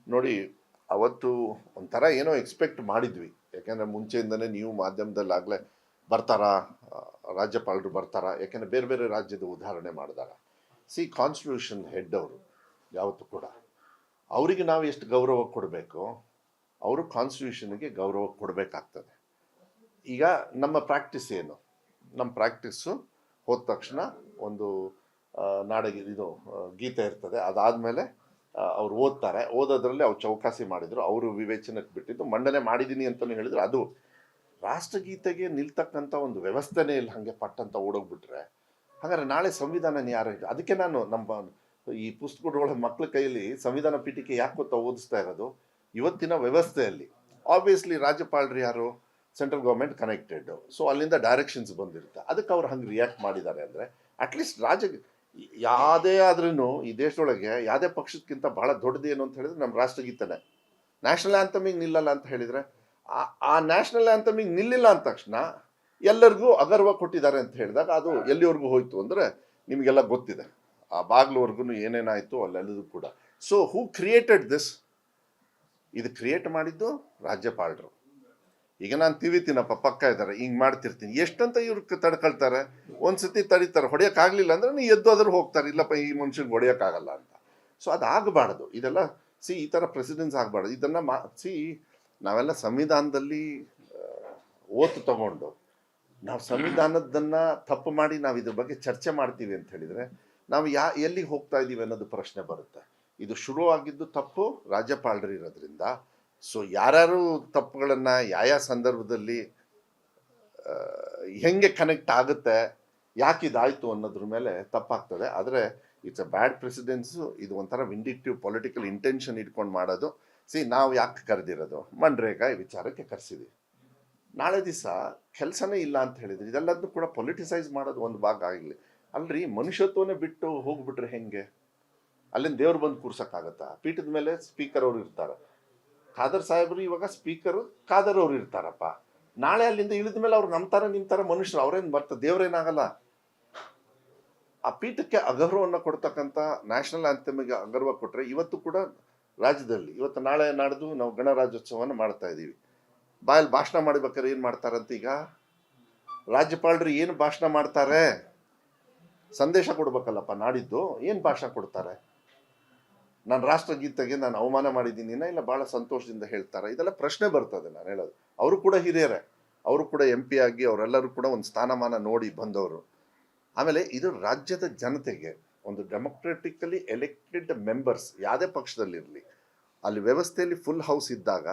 ನೋಡಿ, ಅವತ್ತು ಒಂಥರ ಏನೋ ಎಕ್ಸ್ಪೆಕ್ಟ್ ಮಾಡಿದ್ವಿ. ಯಾಕೆಂದರೆ ಮುಂಚೆಯಿಂದನೇ ನೀವು ಮಾಧ್ಯಮದಲ್ಲಾಗಲೇ ಬರ್ತಾರಾ, ರಾಜ್ಯಪಾಲರು ಬರ್ತಾರಾ, ಯಾಕೆಂದರೆ ಬೇರೆ ಬೇರೆ ರಾಜ್ಯದ ಉದಾಹರಣೆ ಮಾಡಿದಾಗ ಕಾನ್ಸ್ಟಿಟ್ಯೂಷನ್ ಹೆಡ್ ಅವರು ಯಾವತ್ತೂ ಕೂಡ ಅವರಿಗೆ ನಾವು ಎಷ್ಟು ಗೌರವ ಕೊಡಬೇಕು, ಅವರು ಕಾನ್ಸ್ಟಿಟ್ಯೂಷನ್ಗೆ ಗೌರವ ಕೊಡಬೇಕಾಗ್ತದೆ. ಈಗ ನಮ್ಮ ಪ್ರಾಕ್ಟೀಸ್ ಏನು? ನಮ್ಮ ಪ್ರಾಕ್ಟೀಸು ಹೋದ ತಕ್ಷಣ ಒಂದು ಇದು ಗೀತೆ ಇರ್ತದೆ, ಅದಾದಮೇಲೆ ಅವ್ರು ಓದ್ತಾರೆ. ಓದೋದ್ರಲ್ಲಿ ಅವ್ರು ಚೌಕಾಸಿ ಮಾಡಿದರು, ಅವರು ವಿವೇಚನಕ್ಕೆ ಬಿಟ್ಟಿದ್ದು ಮಂಡನೆ ಮಾಡಿದ್ದೀನಿ ಅಂತಲೂ ಹೇಳಿದ್ರು. ಅದು ರಾಷ್ಟ್ರಗೀತೆಗೆ ನಿಲ್ತಕ್ಕಂಥ ಒಂದು ವ್ಯವಸ್ಥೆನೇ ಇಲ್ಲ, ಹಾಗೆ ಪಟ್ಟಂತ ಓಡೋಗ್ಬಿಟ್ರೆ ಹಾಗಾದ್ರೆ ನಾಳೆ ಸಂವಿಧಾನ ಯಾರು? ಅದಕ್ಕೆ ನಾನು ನಮ್ಮ ಈ ಪುಸ್ತಕದೊಳಗೆ ಮಕ್ಕಳ ಕೈಯಲ್ಲಿ ಸಂವಿಧಾನ ಪೀಠಿಕೆ ಯಾಕೆ ಗೊತ್ತಾ ಓದಿಸ್ತಾ ಇರೋದು? ಇವತ್ತಿನ ವ್ಯವಸ್ಥೆಯಲ್ಲಿ ಆಬ್ವಿಯಸ್ಲಿ ರಾಜ್ಯಪಾಲರು ಯಾರು? Central government connected. ಸೊ ಅಲ್ಲಿಂದ ಡೈರೆಕ್ಷನ್ಸ್ ಬಂದಿರುತ್ತೆ. ಅದಕ್ಕೆ ಅವ್ರು ಹಂಗೆ ರಿಯಾಕ್ಟ್ ಮಾಡಿದ್ದಾರೆ ಅಂದರೆ ಅಟ್ಲೀಸ್ಟ್ ಯಾವುದೇ ಆದ್ರೂ ಈ ದೇಶದೊಳಗೆ ಯಾವುದೇ ಪಕ್ಷಕ್ಕಿಂತ ಬಹಳ ದೊಡ್ಡದು ಏನು ಅಂತ ಹೇಳಿದ್ರೆ ನಮ್ಮ ರಾಷ್ಟ್ರಗೀತನೇ. ನ್ಯಾಷನಲ್ ಆ್ಯಂಥಮಿಗೆ ನಿಲ್ಲಲ್ಲ ಅಂತ ಹೇಳಿದರೆ ಆ ನ್ಯಾಷನಲ್ ಆ್ಯಂಥಮಿಗೆ ನಿಲ್ಲಿಲ್ಲ ಅಂದ ತಕ್ಷಣ ಎಲ್ಲರಿಗೂ ಅಗರ್ವ ಕೊಟ್ಟಿದ್ದಾರೆ ಅಂತ ಹೇಳಿದಾಗ ಅದು ಎಲ್ಲಿವರೆಗೂ ಹೋಯ್ತು ಅಂದರೆ ನಿಮಗೆಲ್ಲ ಗೊತ್ತಿದೆ. ಆ ಬಾಗ್ಲವರೆಗೂ ಏನೇನಾಯಿತು ಅಲ್ಲೆಲ್ಲದೂ ಕೂಡ. So who created this? ಇದು ಕ್ರಿಯೇಟ್ ಮಾಡಿದ್ದು ರಾಜ್ಯಪಾಲರು. ಈಗ ನಾನು ತಿವಿತೀನಪ್ಪ, ಪಕ್ಕ ಇದ್ದಾರೆ, ಹಿಂಗೆ ಮಾಡ್ತಿರ್ತೀನಿ, ಎಷ್ಟಂತ ಇವ್ರು ತಡ್ಕೊಳ್ತಾರೆ? ಒಂದ್ಸತಿ ತಡೀತಾರೆ, ಹೊಡೆಯೋಕ್ಕಾಗಲಿಲ್ಲ ಅಂದ್ರೆ ನೀವು ಎದ್ದೋದ್ರೂ ಹೋಗ್ತಾರೆ, ಇಲ್ಲಪ್ಪ ಈ ಮನುಷ್ಯನಿಗೆ ಹೊಡೆಯೋಕ್ಕಾಗಲ್ಲ ಅಂತ. ಸೊ ಅದು ಆಗಬಾರ್ದು. ಇದೆಲ್ಲ ಈ ಥರ ಪ್ರೆಸಿಡೆನ್ಸ್ ಆಗಬಾರ್ದು. ಇದನ್ನು ನಾವೆಲ್ಲ ಸಂವಿಧಾನದಲ್ಲಿ ಓತು ತಗೊಂಡು ನಾವು ಸಂವಿಧಾನದನ್ನು ತಪ್ಪು ಮಾಡಿ ನಾವು ಇದ್ರ ಬಗ್ಗೆ ಚರ್ಚೆ ಮಾಡ್ತೀವಿ ಅಂತ ಹೇಳಿದರೆ ನಾವು ಎಲ್ಲಿಗೆ ಹೋಗ್ತಾ ಇದ್ದೀವಿ ಅನ್ನೋದು ಪ್ರಶ್ನೆ ಬರುತ್ತೆ. ಇದು ಶುರುವಾಗಿದ್ದು ತಪ್ಪು ರಾಜ್ಯಪಾಲರು ಇರೋದ್ರಿಂದ. ಸೊ ಯಾರ್ಯಾರು ತಪ್ಪುಗಳನ್ನು ಯಾವ ಸಂದರ್ಭದಲ್ಲಿ ಹೆಂಗೆ ಕನೆಕ್ಟ್ ಆಗುತ್ತೆ, ಯಾಕಿದಾಯಿತು ಅನ್ನೋದ್ರ ಮೇಲೆ ತಪ್ಪಾಗ್ತದೆ. ಆದರೆ ಇಟ್ಸ್ ಅ ಬ್ಯಾಡ್ ಪ್ರೆಸಿಡೆನ್ಸು. ಇದು ಒಂಥರ ವಿಂಡಿಕ್ಟಿವ್ ಪೊಲಿಟಿಕಲ್ ಇಂಟೆನ್ಷನ್ ಇಟ್ಕೊಂಡು ಮಾಡೋದು. ನಾವು ಯಾಕೆ ಕರೆದಿರೋದು? ಮನ್ರೇಗಾ ಈ ವಿಚಾರಕ್ಕೆ ಕರೆಸಿದ್ವಿ. ನಾಳೆ ದಿವಸ ಕೆಲಸನೇ ಇಲ್ಲ ಅಂತ ಹೇಳಿದ್ರಿ, ಇದೆಲ್ಲದನ್ನು ಕೂಡ ಪೊಲಿಟಿಸೈಸ್ ಮಾಡೋದು ಒಂದು ಭಾಗ ಆಗಲಿ. ಅಲ್ರಿ, ಮನುಷ್ಯತ್ವನೇ ಬಿಟ್ಟು ಹೋಗ್ಬಿಟ್ರೆ ಹೆಂಗೆ? ಅಲ್ಲಿಂದ ದೇವ್ರು ಬಂದು ಕೂರ್ಸೋಕ್ಕಾಗತ್ತಾ? ಪೀಠದ ಮೇಲೆ ಸ್ಪೀಕರ್ ಅವರು ಇರ್ತಾರೆ. ಖಾದರ್ ಸಾಹೇಬರು ಇವಾಗ ಸ್ಪೀಕರು ಖಾದರ್ ಅವ್ರು ಇರ್ತಾರಪ್ಪ. ನಾಳೆ ಅಲ್ಲಿಂದ ಇಳಿದ ಮೇಲೆ ಅವ್ರು ನಮ್ಮ ಥರ ನಿಮ್ಮ ಥರ ಮನುಷ್ಯರು, ಅವ್ರೇನು ಬರ್ತಾರೆ, ದೇವ್ರೇನಾಗಲ್ಲ. ಆ ಪೀಠಕ್ಕೆ ಅಗೌರವವನ್ನು ಕೊಡ್ತಕ್ಕಂಥ ನ್ಯಾಷನಲ್ ಆಂಥಮಿಗೆ ಅಗೌರವ ಕೊಟ್ಟರೆ ಇವತ್ತು ಕೂಡ ರಾಜ್ಯದಲ್ಲಿ ಇವತ್ತು ನಾಳೆ ನಾಡ್ದು ನಾವು ಗಣರಾಜ್ಯೋತ್ಸವವನ್ನು ಮಾಡ್ತಾ ಇದ್ದೀವಿ. ಬಾಯಲ್ಲಿ ಭಾಷಣ ಮಾಡಬೇಕಾದ್ರೆ ಏನು ಮಾಡ್ತಾರಂತ? ಈಗ ರಾಜ್ಯಪಾಲರು ಏನು ಭಾಷಣ ಮಾಡ್ತಾರೆ? ಸಂದೇಶ ಕೊಡ್ಬೇಕಲ್ಲಪ್ಪ ನಾಡಿದ್ದು. ಏನು ಭಾಷಣ ಕೊಡ್ತಾರೆ? ನಾನು ರಾಷ್ಟ್ರಗೀತೆಗೆ ನಾನು ಅವಮಾನ ಮಾಡಿದ್ದೀನಿ ಇಲ್ಲ ಭಾಳ ಸಂತೋಷದಿಂದ ಹೇಳ್ತಾರೆ? ಇದೆಲ್ಲ ಪ್ರಶ್ನೆ ಬರ್ತದೆ. ನಾನು ಹೇಳೋದು, ಅವರು ಕೂಡ ಹಿರಿಯರೇ, ಅವರು ಕೂಡ MP ಆಗಿ ಅವರೆಲ್ಲರೂ ಕೂಡ ಒಂದು ಸ್ಥಾನಮಾನ ನೋಡಿ ಬಂದವರು. ಆಮೇಲೆ ಇದು ರಾಜ್ಯದ ಜನತೆಗೆ ಒಂದು ಡೆಮೊಕ್ರೆಟಿಕಲಿ ಎಲೆಕ್ಟೆಡ್ ಮೆಂಬರ್ಸ್ ಯಾವುದೇ ಪಕ್ಷದಲ್ಲಿರಲಿ, ಅಲ್ಲಿ ವ್ಯವಸ್ಥೆಯಲ್ಲಿ ಫುಲ್ ಹೌಸ್ ಇದ್ದಾಗ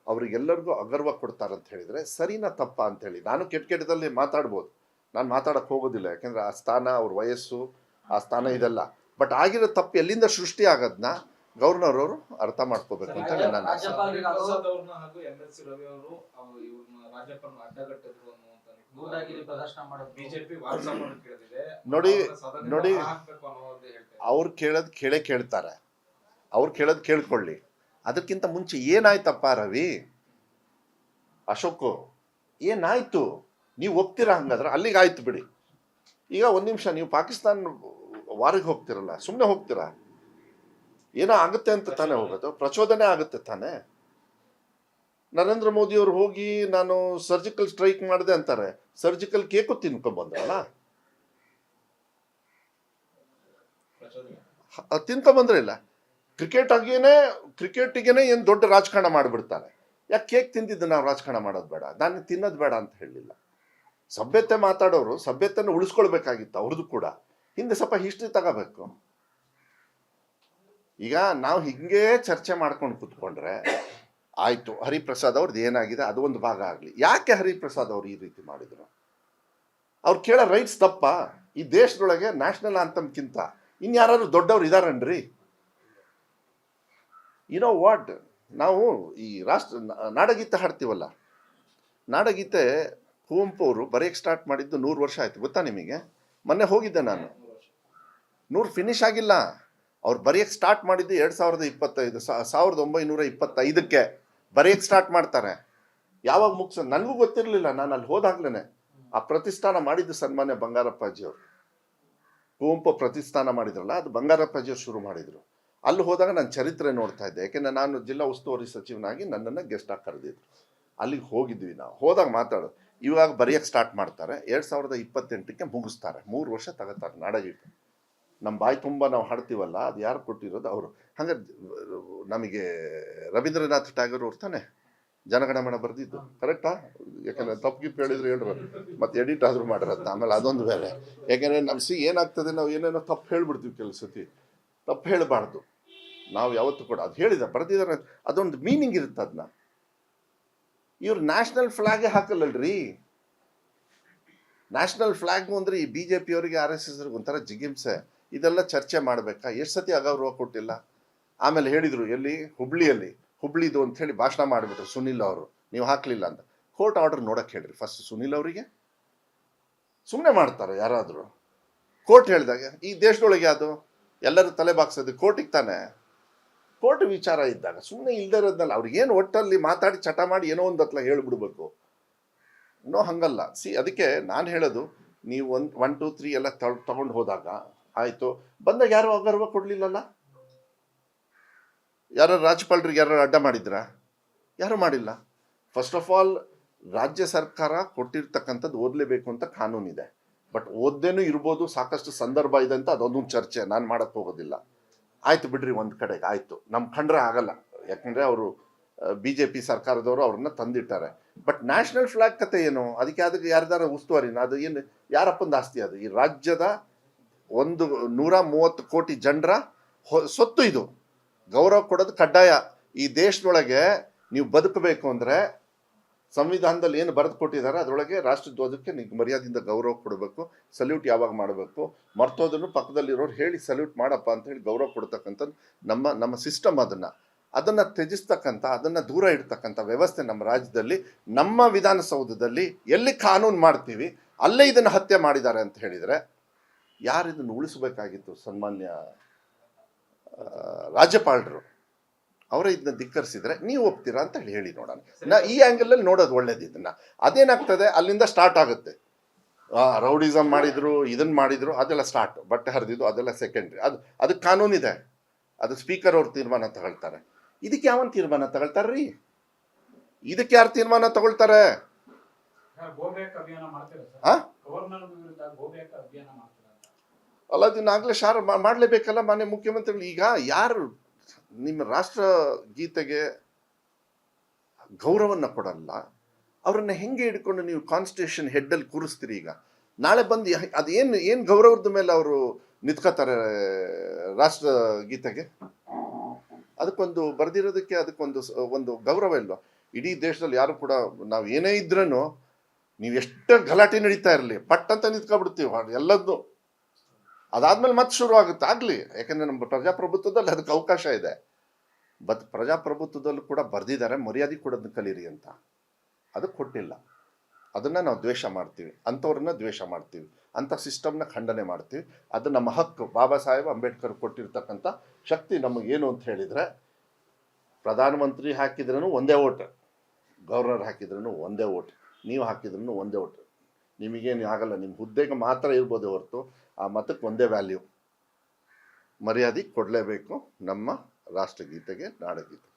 ಅವ್ರಿಗೆಲ್ಲರಿಗೂ ಅಗರ್ವ ಕೊಡ್ತಾರಂತ ಹೇಳಿದರೆ ಸರಿನಾ ತಪ್ಪಾ ಅಂತೇಳಿ ನಾನು ಕೆಟ್ಟದಲ್ಲಿ ಮಾತಾಡ್ಬೋದು. ನಾನು ಮಾತಾಡೋಕ್ಕೆ ಹೋಗೋದಿಲ್ಲ, ಯಾಕೆಂದರೆ ಆ ಸ್ಥಾನ, ಅವ್ರ ವಯಸ್ಸು, ಆ ಸ್ಥಾನ ಇದೆಲ್ಲ. ಬಟ್ ಆಗಿರೋ ತಪ್ಪು ಎಲ್ಲಿಂದ ಸೃಷ್ಟಿ ಆಗೋದನ್ನ ಗವರ್ನರ್ ಅವರು ಅರ್ಥ ಮಾಡ್ಕೋಬೇಕು ಅಂತ ನಾನು ನೋಡಿ ನೋಡಿ ಅವ್ರು ಕೇಳ್ತಾರೆ, ಅವ್ರು ಕೇಳೋದು ಕೇಳ್ಕೊಳ್ಳಿ. ಅದಕ್ಕಿಂತ ಮುಂಚೆ ಏನಾಯ್ತಪ್ಪ ರವಿ, ಅಶೋಕ್, ಏನಾಯ್ತು? ನೀವು ಒಪ್ತೀರಾ? ಹಂಗಾದ್ರೆ ಅಲ್ಲಿಗೆ ಆಯ್ತು ಬಿಡಿ. ಈಗ ಒಂದು ನಿಮಿಷ, ನೀವು ಪಾಕಿಸ್ತಾನ ವಾರಿಗೆ ಹೋಗ್ತಿರಲ್ಲ, ಸುಮ್ಮನೆ ಹೋಗ್ತೀರಾ? ಏನೋ ಆಗುತ್ತೆ ಅಂತ ತಾನೇ ಹೋಗೋದು? ಪ್ರಚೋದನೆ ಆಗುತ್ತೆ ತಾನೇ? ನರೇಂದ್ರ ಮೋದಿಯವರು ಹೋಗಿ ನಾನು ಸರ್ಜಿಕಲ್ ಸ್ಟ್ರೈಕ್ ಮಾಡಿದೆ ಅಂತಾರೆ, ಸರ್ಜಿಕಲ್ ಕೇಕು ತಿನ್ಕೊಂಡ್ಬಂದ್ರಲ್ಲ, ತಿನ್ಕೊಂಡ್ಬಂದ್ರೆ ಇಲ್ಲ. ಕ್ರಿಕೆಟಿಗೇನೆ ಏನು ದೊಡ್ಡ ರಾಜಕಾರಣ ಮಾಡಿಬಿಡ್ತಾರೆ. ಯಾಕೆ ಕೇಕ್ ತಿಂದಿದ್ದು ನಾವು ರಾಜಕಾರಣ ಮಾಡೋದು ಬೇಡ, ನಾನು ತಿನ್ನೋದು ಬೇಡ ಅಂತ ಹೇಳಲಿಲ್ಲ. ಸಭ್ಯತೆ ಮಾತಾಡೋರು ಸಭ್ಯತೆಯನ್ನು ಉಳಿಸ್ಕೊಳ್ಬೇಕಾಗಿತ್ತು ಅವ್ರದ್ದು ಕೂಡ. ಹಿಂದೆ ಸ್ವಲ್ಪ ಹಿಸ್ಟ್ರಿ ತಗೋಬೇಕು. ಈಗ ನಾವು ಹಿಂಗೆ ಚರ್ಚೆ ಮಾಡ್ಕೊಂಡು ಕೂತ್ಕೊಂಡ್ರೆ ಆಯಿತು. ಹರಿಪ್ರಸಾದ್ ಅವ್ರದ್ದು ಏನಾಗಿದೆ ಅದು ಒಂದು ಭಾಗ ಆಗಲಿ. ಯಾಕೆ ಹರಿಪ್ರಸಾದ್ ಅವ್ರು ಈ ರೀತಿ ಮಾಡಿದರು? ಅವ್ರು ಕೇಳೋ ರೈಟ್ಸ್ ತಪ್ಪ? ಈ ದೇಶದೊಳಗೆ ನ್ಯಾಷನಲ್ ಆಂಥಮ್ಗಿಂತ ಇನ್ಯಾರು ದೊಡ್ಡವ್ರು ಇದಾರನ್ರಿ? ನೋ ವಾಟ್, ನಾವು ಈ ನಾಡಗೀತೆ ಹಾಡ್ತೀವಲ್ಲ, ನಾಡಗೀತೆ ಕುವೆಂಪು ಅವರು ಬರೆಯಕ್ಕೆ ಸ್ಟಾರ್ಟ್ ಮಾಡಿದ್ದು 100 ವರ್ಷ ಆಯ್ತು, ಗೊತ್ತಾ ನಿಮಗೆ? ಮೊನ್ನೆ ಹೋಗಿದ್ದೆ ನಾನು. 100 ಫಿನಿಶ್ ಆಗಿಲ್ಲ. ಅವ್ರು ಬರೆಯಕ್ಕೆ ಸ್ಟಾರ್ಟ್ ಮಾಡಿದ್ದು 1925 ಬರೆಯಕ್ಕೆ ಸ್ಟಾರ್ಟ್ ಮಾಡ್ತಾರೆ. ಯಾವಾಗ ಮುಗಿಸ ನನಗೂ ಗೊತ್ತಿರಲಿಲ್ಲ. ನಾನು ಅಲ್ಲಿ ಹೋದಾಗ್ಲೇ ಆ ಪ್ರತಿಷ್ಠಾನ ಮಾಡಿದ್ದು ಸನ್ಮಾನ್ಯ ಬಂಗಾರಪ್ಪಾಜಿಯವರು. ಕುವೆಂಪು ಪ್ರತಿಷ್ಠಾನ ಮಾಡಿದ್ರಲ್ಲ, ಅದು ಬಂಗಾರಪ್ಪಾಜಿಯವರು ಶುರು ಮಾಡಿದರು. ಅಲ್ಲಿ ಹೋದಾಗ ನಾನು ಚರಿತ್ರೆ ನೋಡ್ತಾ ಇದ್ದೆ, ಯಾಕೆಂದರೆ ನಾನು ಜಿಲ್ಲಾ ಉಸ್ತುವಾರಿ ಸಚಿವನಾಗಿ ನನ್ನನ್ನು ಗೆಸ್ಟ್ ಆಗಿ ಕರೆದಿದ್ರು. ಅಲ್ಲಿಗೆ ಹೋಗಿದ್ವಿ. ನಾವು ಹೋದಾಗ ಮಾತಾಡೋದು, ಇವಾಗ ಬರೆಯೋಕ್ಕೆ ಸ್ಟಾರ್ಟ್ ಮಾಡ್ತಾರೆ, 2028ಕ್ಕೆ ಮುಗಿಸ್ತಾರೆ, 3 ವರ್ಷ ತಗೋತಾರೆ ನಾಡಗೀತೆ. ನಮ್ಮ ಬಾಯಿ ತುಂಬ ನಾವು ಹಾಡ್ತೀವಲ್ಲ, ಅದು ಯಾರು ಕೊಟ್ಟಿರೋದು ಅವರು. ಹಂಗೆ ನಮಗೆ ರವೀಂದ್ರನಾಥ್ ಟ್ಯಾಗೋರ್ ಅವ್ರು ತಾನೆ ಜನಗಣಮನ ಬರೆದಿದ್ದು, ಕರೆಕ್ಟಾ? ಯಾಕಂದರೆ ತಪ್ಪಿಗಿಪ್ಪು ಹೇಳಿದ್ರು ಹೇಳ್ರು, ಮತ್ತು ಎಡಿಟ್ ಆದರೂ ಮಾಡಿರತ್ತೆ. ಆಮೇಲೆ ಅದೊಂದು ಬೇರೆ, ಯಾಕೆಂದರೆ ನಮ್ಮ ಏನಾಗ್ತದೆ, ನಾವು ಏನೇನೋ ತಪ್ಪು ಹೇಳ್ಬಿಡ್ತೀವಿ ಕೆಲವು ಸತಿ. ತಪ್ಪು ಹೇಳಬಾರ್ದು ನಾವು ಯಾವತ್ತೂ ಕೂಡ. ಅದು ಹೇಳಿದ ಬರೆದಿದ್ದಾರೆ, ಅದೊಂದು ಮೀನಿಂಗ್ ಇರುತ್ತೆ. ಅದನ್ನ ಇವ್ರು ನ್ಯಾಷನಲ್ ಫ್ಲಾಗೇ ಹಾಕಲ್ಲಲ್ರಿ. ನ್ಯಾಷನಲ್ ಫ್ಲಾಗು ಅಂದರೆ ಈ BJP ಅವರಿಗೆ RSS ಅವ್ರಿಗೆ ಒಂಥರ ಜಿಗಿಂಸೆ. ಇದೆಲ್ಲ ಚರ್ಚೆ ಮಾಡಬೇಕಾ? ಎಷ್ಟು ಸತಿ ಅಗೌರವ ಕೊಟ್ಟಿಲ್ಲ. ಆಮೇಲೆ ಹೇಳಿದರು, ಎಲ್ಲಿ ಹುಬ್ಳಿದು ಅಂಥೇಳಿ ಭಾಷಣ ಮಾಡಿಬಿಟ್ರು ಸುನಿಲ್ ಅವರು, ನೀವು ಹಾಕಲಿಲ್ಲ ಅಂತ. ಕೋರ್ಟ್ ಆರ್ಡರ್ ನೋಡೋಕ್ಕೆ ಹೇಳ್ರಿ ಫಸ್ಟ್ ಸುನಿಲ್ ಅವರಿಗೆ. ಸುಮ್ಮನೆ ಮಾಡ್ತಾರೆ ಯಾರಾದರೂ. ಕೋರ್ಟ್ ಹೇಳಿದಾಗ ಈ ದೇಶದೊಳಗೆ ಅದು ಎಲ್ಲರೂ ತಲೆ ಬಾಗ್ಸೋದು ಕೋರ್ಟಿಗೆ ತಾನೆ. ಕೋರ್ಟ್ ವಿಚಾರ ಇದ್ದಾಗ ಸುಮ್ಮನೆ ಇಲ್ಲದೆ ಇರೋದ್ನಲ್ಲ, ಅವ್ರಿಗೇನು ಒಟ್ಟಲ್ಲಿ ಮಾತಾಡಿ ಚಟ ಮಾಡಿ ಏನೋ ಒಂದು ಹತ್ಲ ಹೇಳಿಬಿಡ್ಬೇಕು. ಹಂಗಲ್ಲ. ಅದಕ್ಕೆ ನಾನು ಹೇಳೋದು, ನೀವು 1, 2, 3 ಎಲ್ಲ ತಗೊಂಡು ಹೋದಾಗ ಆಯಿತು, ಬಂದಾಗ ಯಾರು ಅಗೌರವ ಕೊಡಲಿಲ್ಲಲ್ಲ. ಯಾರು ರಾಜ್ಯಪಾಲರಿಗೆ ಯಾರು ಅಡ್ಡ ಮಾಡಿದ್ರಾ? ಯಾರು ಮಾಡಿಲ್ಲ. ಫಸ್ಟ್ ಆಫ್ ಆಲ್ ರಾಜ್ಯ ಸರ್ಕಾರ ಕೊಟ್ಟಿರ್ತಕ್ಕಂಥದ್ದು ಓದಲೇಬೇಕು ಅಂತ ಕಾನೂನಿದೆ. ಬಟ್ ಓದ್ದೇನೂ ಇರ್ಬೋದು, ಸಾಕಷ್ಟು ಸಂದರ್ಭ ಇದೆ ಅಂತ ಅದೊಂದು ಚರ್ಚೆ ನಾನು ಮಾಡೋಕ್ಕೆ ಹೋಗೋದಿಲ್ಲ. ಆಯಿತು ಬಿಡ್ರಿ, ಒಂದು ಕಡೆಗೆ ಆಯಿತು, ನಮ್ಮ ಕಂಡ್ರೆ ಆಗಲ್ಲ, ಯಾಕಂದರೆ ಅವರು BJP ಸರ್ಕಾರದವರು ಅವ್ರನ್ನ ತಂದಿಟ್ಟಾರೆ. ಬಟ್ ನ್ಯಾಷನಲ್ ಫ್ಲಾಗ್ ಕತೆ ಏನು? ಅದಕ್ಕೆ ಯಾರ್ದಾರ ಉಸ್ತುವಾರಿನ? ಅದು ಏನು ಯಾರಪ್ಪಂದು ಆಸ್ತಿ? ಅದು ಈ ರಾಜ್ಯದ 130 ಕೋಟಿ ಜನರ ಸೊತ್ತು. ಇದು ಗೌರವ ಕೊಡೋದು ಕಡ್ಡಾಯ. ಈ ದೇಶದೊಳಗೆ ನೀವು ಬದುಕಬೇಕು ಅಂದರೆ ಸಂವಿಧಾನದಲ್ಲಿ ಏನು ಬರೆದು ಕೊಟ್ಟಿದ್ದಾರೆ ಅದರೊಳಗೆ ರಾಷ್ಟ್ರಧ್ವಜಕ್ಕೆ ನೀವು ಮರ್ಯಾದೆಯಿಂದ ಗೌರವ ಕೊಡಬೇಕು. ಸಲ್ಯೂಟ್ ಯಾವಾಗ ಮಾಡಬೇಕು, ಮರ್ತೋದನ್ನು ಪಕ್ಕದಲ್ಲಿರೋರು ಹೇಳಿ ಸಲ್ಯೂಟ್ ಮಾಡಪ್ಪ ಅಂತ ಹೇಳಿ ಗೌರವ ಕೊಡ್ತಕ್ಕಂಥದ್ದು ನಮ್ಮ ಸಿಸ್ಟಮ್. ಅದನ್ನು ತ್ಯಜಿಸ್ತಕ್ಕಂಥ, ಅದನ್ನು ದೂರ ಇಡ್ತಕ್ಕಂಥ ವ್ಯವಸ್ಥೆ ನಮ್ಮ ರಾಜ್ಯದಲ್ಲಿ, ನಮ್ಮ ವಿಧಾನಸೌಧದಲ್ಲಿ ಎಲ್ಲಿ ಕಾನೂನು ಮಾಡ್ತೀವಿ ಅಲ್ಲೇ ಇದನ್ನು ಹತ್ಯೆ ಮಾಡಿದ್ದಾರೆ ಅಂತ ಹೇಳಿದರೆ ಯಾರು ಇದನ್ನು ಉಳಿಸಬೇಕಾಗಿತ್ತು? ಸನ್ಮಾನ್ಯ ರಾಜ್ಯಪಾಲರು ಅವರೇ ಇದನ್ನ ಧಿಕ್ಕರಿಸಿದ್ರೆ ನೀವು ಒಪ್ತೀರಾ ಅಂತ ಹೇಳಿ ನೋಡೋಣ. ಈ ಆ್ಯಂಗಲಲ್ಲಿ ನೋಡೋದು ಒಳ್ಳೇದು. ಇದನ್ನು ಅದೇನಾಗ್ತದೆ, ಅಲ್ಲಿಂದ ಸ್ಟಾರ್ಟ್ ಆಗುತ್ತೆ. ರೌಡಿಸಮ್ ಮಾಡಿದ್ರು, ಇದನ್ನು ಮಾಡಿದ್ರು, ಅದೆಲ್ಲ ಸ್ಟಾರ್ಟ್. ಬಟ್ಟೆ ಹರಿದಿದ್ದು ಅದೆಲ್ಲ ಸೆಕೆಂಡ್ರಿ. ಅದಕ್ಕೆ ಕಾನೂನಿದೆ, ಅದು ಸ್ಪೀಕರ್ ಅವ್ರು ತೀರ್ಮಾನ ತಗೊಳ್ತಾರೆ. ಇದಕ್ಕೆ ಯಾವನ್ ತೀರ್ಮಾನ ತಗೊಳ್ತಾರ್ರಿ? ಇದಕ್ಕೆ ಯಾರು ತೀರ್ಮಾನ ತಗೊಳ್ತಾರೆ? ಅಲ್ಲ, ಅದನ್ನಾಗಲೇ ಮಾಡಲೇಬೇಕಲ್ಲ ಮಾನ್ಯ ಮುಖ್ಯಮಂತ್ರಿಗಳು. ಈಗ ಯಾರು ನಿಮ್ಮ ರಾಷ್ಟ್ರ ಗೀತೆಗೆ ಗೌರವವನ್ನು ಕೊಡಲ್ಲ, ಅವರನ್ನ ಹೆಂಗೆ ಹಿಡ್ಕೊಂಡು ನೀವು ಕಾನ್ಸ್ಟಿಟ್ಯೂಷನ್ ಹೆಡ್ಡಲ್ಲಿ ಕೂರಿಸ್ತೀರಿ? ಈಗ ನಾಳೆ ಬಂದು ಅದೇನು ಗೌರವದ ಮೇಲೆ ಅವರು ನಿಂತ್ಕೋತಾರೆ ರಾಷ್ಟ್ರ ಗೀತೆಗೆ? ಅದಕ್ಕೊಂದು ಬರೆದಿರೋದಕ್ಕೆ ಅದಕ್ಕೊಂದು ಗೌರವ ಇಲ್ವಾ? ಇಡೀ ದೇಶದಲ್ಲಿ ಯಾರು ಕೂಡ, ನಾವು ಏನೇ ಇದ್ರೂ, ನೀವು ಎಷ್ಟು ಗಲಾಟೆ ನಡೀತಾ ಇರಲಿ, ಪಟ್ ಅಂತ ನಿಂತ್ಕೊಬಿಡ್ತೀವಿ ಎಲ್ಲದ್ದು. ಅದಾದ್ಮೇಲೆ ಮತ್ತೆ ಶುರು ಆಗುತ್ತೆ. ಆಗಲಿ, ಯಾಕಂದರೆ ನಮ್ಮ ಪ್ರಜಾಪ್ರಭುತ್ವದಲ್ಲಿ ಅದಕ್ಕೆ ಅವಕಾಶ ಇದೆ. ಬಟ್ ಪ್ರಜಾಪ್ರಭುತ್ವದಲ್ಲೂ ಕೂಡ ಬರೆದಿದ್ದಾರೆ ಮರ್ಯಾದೆ ಕೊಡೋದನ್ನ ಕಲೀರಿ ಅಂತ. ಅದಕ್ಕೆ ಕೊಟ್ಟಿಲ್ಲ. ಅದನ್ನು ನಾವು ದ್ವೇಷ ಮಾಡ್ತೀವಿ, ಅಂಥವ್ರನ್ನ ದ್ವೇಷ ಮಾಡ್ತೀವಿ, ಅಂಥ ಸಿಸ್ಟಮ್ನ ಖಂಡನೆ ಮಾಡ್ತೀವಿ. ಅದು ನಮ್ಮ ಹಕ್ಕು. ಬಾಬಾ ಸಾಹೇಬ್ ಅಂಬೇಡ್ಕರ್ ಕೊಟ್ಟಿರ್ತಕ್ಕಂಥ ಶಕ್ತಿ ನಮಗೇನು ಅಂತ ಹೇಳಿದರೆ, ಪ್ರಧಾನಮಂತ್ರಿ ಹಾಕಿದ್ರೂ ಒಂದೇ ಓಟ್, ಗವರ್ನರ್ ಹಾಕಿದ್ರೂ ಒಂದೇ ಓಟ್, ನೀವು ಹಾಕಿದ್ರೂ ಒಂದೇ ಓಟ್. ನಿಮಗೇನು ಆಗಲ್ಲ, ನಿಮ್ಮ ಹುದ್ದೆಗೆ ಮಾತ್ರ ಇರ್ಬೋದು ಹೊರತು ಆ ಮತಕ್ಕೆ ಒಂದೇ ವ್ಯಾಲ್ಯೂ. ಮರ್ಯಾದೆ ಕೊಡಲೇಬೇಕು ನಮ್ಮ ರಾಷ್ಟ್ರಗೀತೆಗೆ, ನಾಡಗೀತೆ.